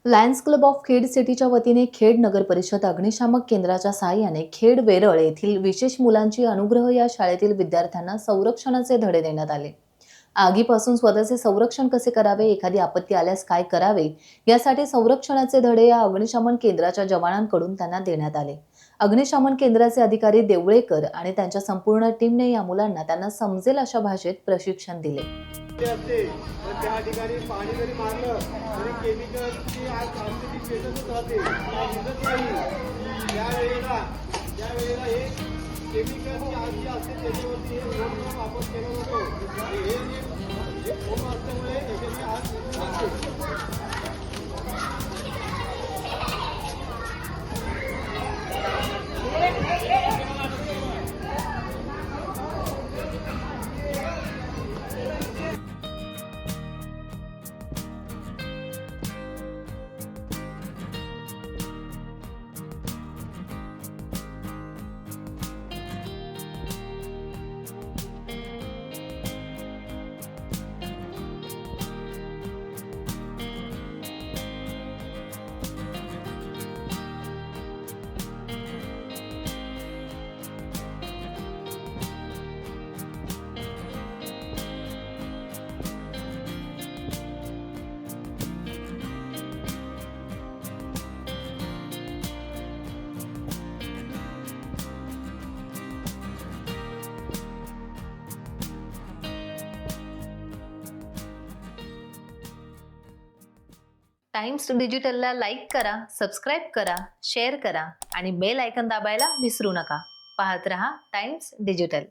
Lions club of Khed सिटीच्या वतीने खेड नगर परिषद अग्निशामक केंद्राच्या सहाय्याने खेड वेरळ येथील विशेष मुलांची अनुग्रह या शाळेतील विद्यार्थ्यांना संरक्षणाचे धडे देण्यात आले। आगीपासून स्वतःचे संरक्षण कसे करावे, एखादी आपत्ती आल्यास काय करावे यासाठी संरक्षणाचे धडे या अग्निशमन केंद्राच्या जवानांकडून त्यांना देण्यात आले। अग्निशमन केंद्राचे अधिकारी देवळेकर आणि त्यांच्या संपूर्ण टीमने या मुलांना त्यांना समजेल अशा भाषेत प्रशिक्षण दिले। त्या ठिकाणी पाणी जरी मारलं तरी केमिकलची आज आमची पेशंटच राहते, दिसत नाही। त्यावेळेला हे केमिकलची आज जी असते त्याच्यावरती हे फोम वापर केला जातो। हे फोम असल्यामुळे याच्याची आज टाइम्स डिजिटलला लाईक करा, सबस्क्राईब करा, शेअर करा आणि बेल आयकॉन दाबायला विसरू नका। पाहत रहा टाइम्स डिजिटल।